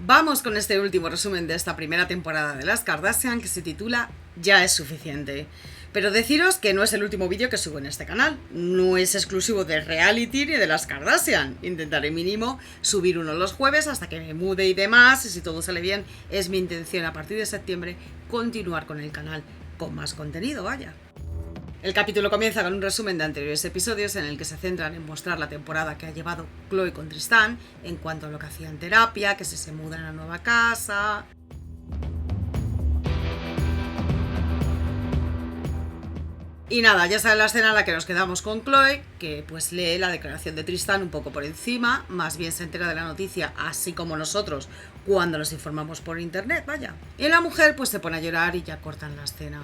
Vamos con este último resumen de esta primera temporada de Las Kardashian, que se titula Ya es suficiente. Pero deciros que no es el último vídeo que subo en este canal. No es exclusivo de reality ni de Las Kardashian. Intentaré mínimo subir uno los jueves hasta que me mude y demás. Y si todo sale bien, es mi intención a partir de septiembre continuar con el canal con más contenido, vaya. El capítulo comienza con un resumen de anteriores episodios en el que se centran en mostrar la temporada que ha llevado Khloe con Tristan en cuanto a lo que hacía en terapia, que se mudan a la nueva casa. Y nada, ya sale la escena en la que nos quedamos con Khloe, que pues lee la declaración de Tristan un poco por encima, más bien se entera de la noticia, así como nosotros, cuando nos informamos por internet, vaya. Y la mujer pues se pone a llorar y ya cortan la escena.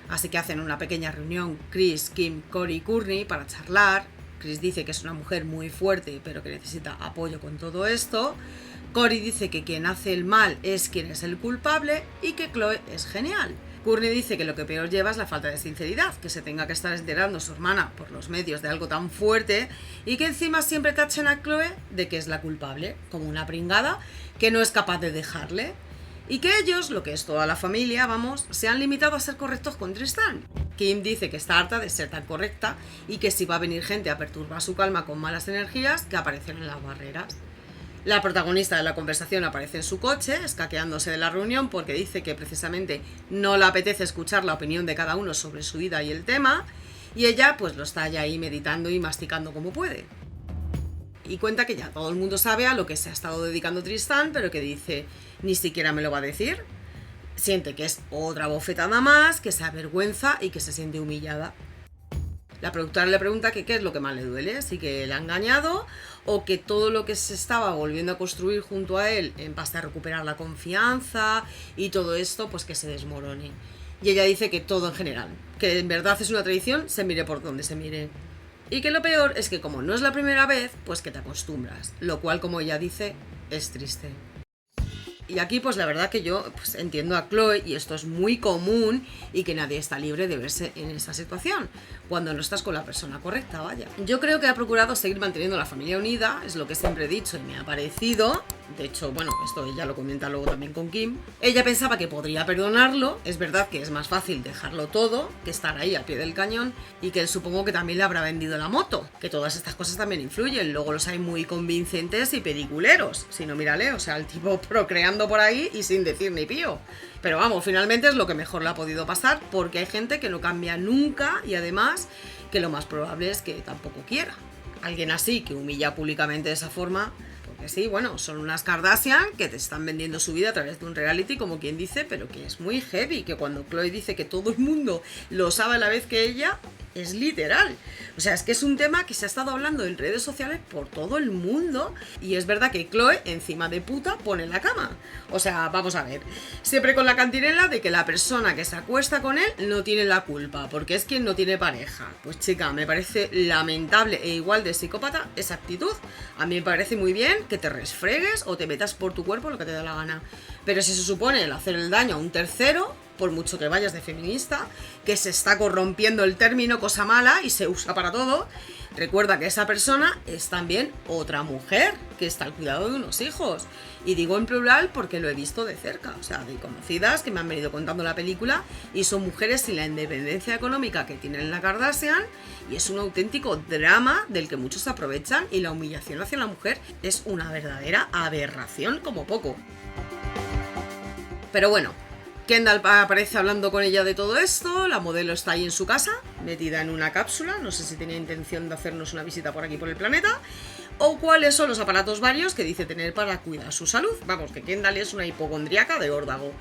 Así que hacen una pequeña reunión Kris, Kim, Cory y Kourtney para charlar. Kris dice que es una mujer muy fuerte, pero que necesita apoyo con todo esto. Cory dice que quien hace el mal es quien es el culpable y que Khloe es genial. Kourtney dice que lo que peor lleva es la falta de sinceridad, que se tenga que estar enterando su hermana por los medios de algo tan fuerte y que encima siempre tachen a Khloe de que es la culpable, como una pringada que no es capaz de dejarle. Y que ellos, lo que es toda la familia, vamos, se han limitado a ser correctos con Tristan. Kim dice que está harta de ser tan correcta y que si va a venir gente a perturbar su calma con malas energías, que aparecen en las barreras. La protagonista de la conversación aparece en su coche, escaqueándose de la reunión porque dice que precisamente no le apetece escuchar la opinión de cada uno sobre su vida y el tema, y ella pues lo está ya ahí meditando y masticando como puede. Y cuenta que ya todo el mundo sabe a lo que se ha estado dedicando Tristan, pero que dice, ni siquiera me lo va a decir. Siente que es otra bofetada más, que se avergüenza y que se siente humillada. La productora le pregunta que qué es lo que más le duele, si que le ha engañado o que todo lo que se estaba volviendo a construir junto a él en base a recuperar la confianza y todo esto, pues que se desmorone. Y ella dice que todo en general, que en verdad es una tradición, se mire por donde se mire. Y que lo peor es que como no es la primera vez, pues que te acostumbras, lo cual, como ella dice, es triste. Y aquí pues la verdad que yo pues, entiendo a Khloe y esto es muy común y que nadie está libre de verse en esa situación cuando no estás con la persona correcta, vaya. Yo creo que ha procurado seguir manteniendo la familia unida, es lo que siempre he dicho y me ha parecido. De hecho, bueno, esto ella lo comenta luego también con Kim. Ella pensaba que podría perdonarlo, es verdad que es más fácil dejarlo todo que estar ahí al pie del cañón y que él supongo que también le habrá vendido la moto, que todas estas cosas también influyen, luego los hay muy convincentes y peliculeros, si no mírale, o sea, el tipo procreando por ahí y sin decir ni pío. Pero vamos, finalmente es lo que mejor le ha podido pasar porque hay gente que no cambia nunca y además que lo más probable es que tampoco quiera. Alguien así que humilla públicamente de esa forma, porque sí, bueno, son unas Kardashian que te están vendiendo su vida a través de un reality, como quien dice, pero que es muy heavy, que cuando Khloe dice que todo el mundo lo sabe a la vez que ella, es literal. O sea, es que es un tema que se ha estado hablando en redes sociales por todo el mundo y es verdad que Khloe, encima de puta, pone la cama. O sea, vamos a ver, siempre con la cantinela de que la persona que se acuesta con él no tiene la culpa, porque es quien no tiene pareja. Pues chica, me parece lamentable e igual de psicópata esa actitud. A mí me parece muy bien que te resfregues o te metas por tu cuerpo lo que te da la gana. Pero si se supone el hacer el daño a un tercero, por mucho que vayas de feminista, que se está corrompiendo el término cosa mala y se usa para todo, recuerda que esa persona es también otra mujer que está al cuidado de unos hijos. Y digo en plural porque lo he visto de cerca, o sea, de conocidas que me han venido contando la película y son mujeres sin la independencia económica que tienen la Kardashian y es un auténtico drama del que muchos se aprovechan y la humillación hacia la mujer es una verdadera aberración como poco. Pero bueno, Kendall aparece hablando con ella de todo esto, la modelo está ahí en su casa, metida en una cápsula, no sé si tenía intención de hacernos una visita por aquí por el planeta, o cuáles son los aparatos varios que dice tener para cuidar su salud. Vamos, que Kendall es una hipocondríaca de órdago.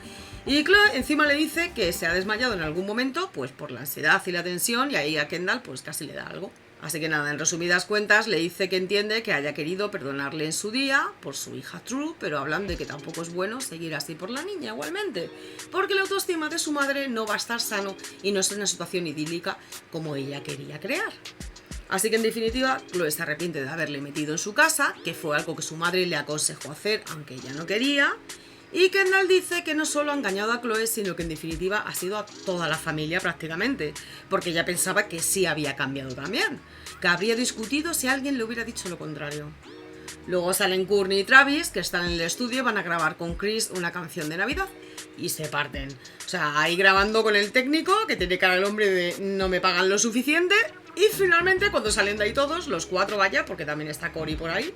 Y Khloe encima le dice que se ha desmayado en algún momento, pues por la ansiedad y la tensión, y ahí a Kendall pues casi le da algo. Así que nada, en resumidas cuentas le dice que entiende que haya querido perdonarle en su día por su hija True, pero hablan de que tampoco es bueno seguir así por la niña igualmente, porque la autoestima de su madre no va a estar sano y no es una situación idílica como ella quería crear. Así que en definitiva, Khloe se arrepiente de haberle metido en su casa, que fue algo que su madre le aconsejó hacer aunque ella no quería. Y Kendall dice que no solo ha engañado a Khloe, sino que en definitiva ha sido a toda la familia prácticamente, porque ella pensaba que sí había cambiado también, que habría discutido si alguien le hubiera dicho lo contrario. Luego salen Courtney y Travis, que están en el estudio y van a grabar con Chris una canción de Navidad. Y se parten. O sea, ahí grabando con el técnico, que tiene cara el hombre de no me pagan lo suficiente. Y finalmente, cuando salen de ahí todos, los 4 vaya, porque también está Cory por ahí,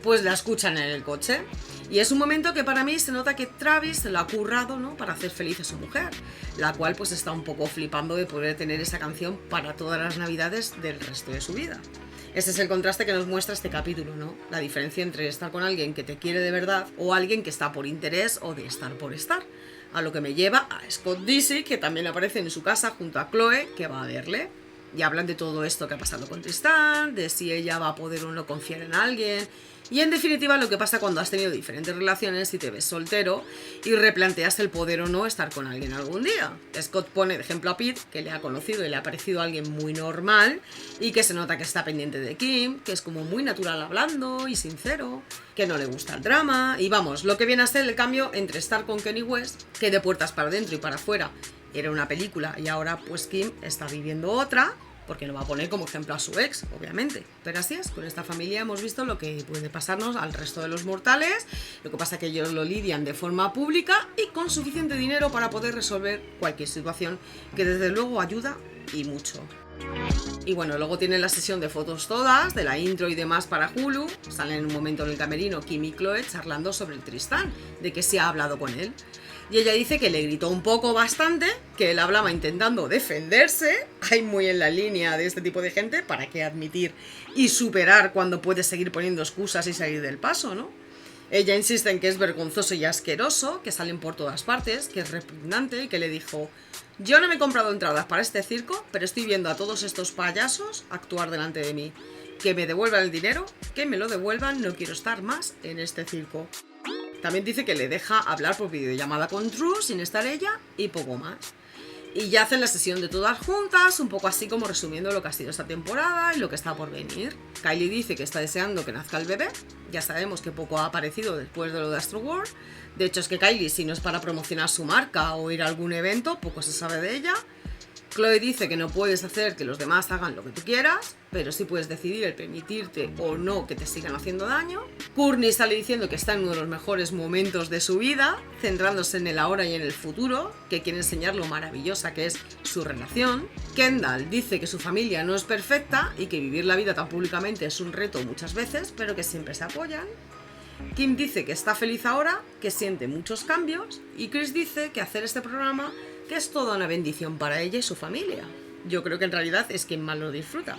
pues la escuchan en el coche. Y es un momento que para mí se nota que Travis se lo ha currado, ¿no?, para hacer feliz a su mujer, la cual pues está un poco flipando de poder tener esa canción para todas las navidades del resto de su vida. Ese es el contraste que nos muestra este capítulo, ¿no? La diferencia entre estar con alguien que te quiere de verdad o alguien que está por interés o de estar por estar. A lo que me lleva a Scott Disick, que también aparece en su casa junto a Chloe, que va a verle. Y hablan de todo esto que ha pasado con Tristan, de si ella va a poder o no confiar en alguien. Y en definitiva lo que pasa cuando has tenido diferentes relaciones y te ves soltero y replanteas el poder o no estar con alguien algún día. Scott pone de ejemplo a Pete, que le ha conocido y le ha parecido alguien muy normal y que se nota que está pendiente de Kim, que es como muy natural hablando y sincero, que no le gusta el drama. Y vamos, lo que viene a ser el cambio entre estar con Kanye West, que de puertas para adentro y para afuera era una película y ahora pues Kim está viviendo otra, porque no va a poner como ejemplo a su ex, obviamente. Pero así es, con esta familia hemos visto lo que puede pasarnos al resto de los mortales. Lo que pasa es que ellos lo lidian de forma pública y con suficiente dinero para poder resolver cualquier situación, que desde luego ayuda y mucho. Y bueno, luego tienen la sesión de fotos todas, de la intro y demás para Hulu. Salen en un momento en el camerino Kim y Chloe charlando sobre el Tristan, de que se ha hablado con él. Y ella dice que le gritó un poco bastante, que él hablaba intentando defenderse. Hay muy en la línea de este tipo de gente, para qué admitir y superar cuando puedes seguir poniendo excusas y salir del paso, ¿no? Ella insiste en que es vergonzoso y asqueroso, que salen por todas partes, que es repugnante y que le dijo: yo no me he comprado entradas para este circo, pero estoy viendo a todos estos payasos actuar delante de mí. Que me devuelvan el dinero, que me lo devuelvan, no quiero estar más en este circo. También dice que le deja hablar por videollamada con Drew sin estar ella y poco más. Y ya hacen la sesión de todas juntas, un poco así como resumiendo lo que ha sido esta temporada y lo que está por venir. Kylie dice que está deseando que nazca el bebé. Ya sabemos que poco ha aparecido después de lo de Astroworld. De hecho es que Kylie, si no es para promocionar su marca o ir a algún evento, poco se sabe de ella. Chloe dice que no puedes hacer que los demás hagan lo que tú quieras, pero sí puedes decidir el permitirte o no que te sigan haciendo daño. Courtney sale diciendo que está en uno de los mejores momentos de su vida, centrándose en el ahora y en el futuro, que quiere enseñar lo maravillosa que es su relación. Kendall dice que su familia no es perfecta y que vivir la vida tan públicamente es un reto muchas veces, pero que siempre se apoyan. Kim dice que está feliz ahora, que siente muchos cambios, y Chris dice que hacer este programa que es toda una bendición para ella y su familia. Yo creo que en realidad es quien más lo disfruta.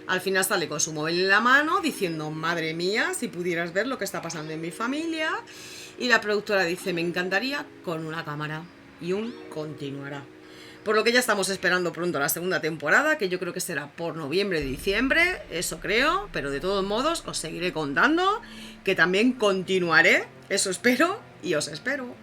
Al final sale con su móvil en la mano diciendo: madre mía, si pudieras ver lo que está pasando en mi familia. Y la productora dice: me encantaría con una cámara. Y un continuará. Por lo que ya estamos esperando pronto la segunda temporada, que yo creo que será por noviembre, diciembre, eso creo, pero de todos modos os seguiré contando, que también continuaré, eso espero y os espero.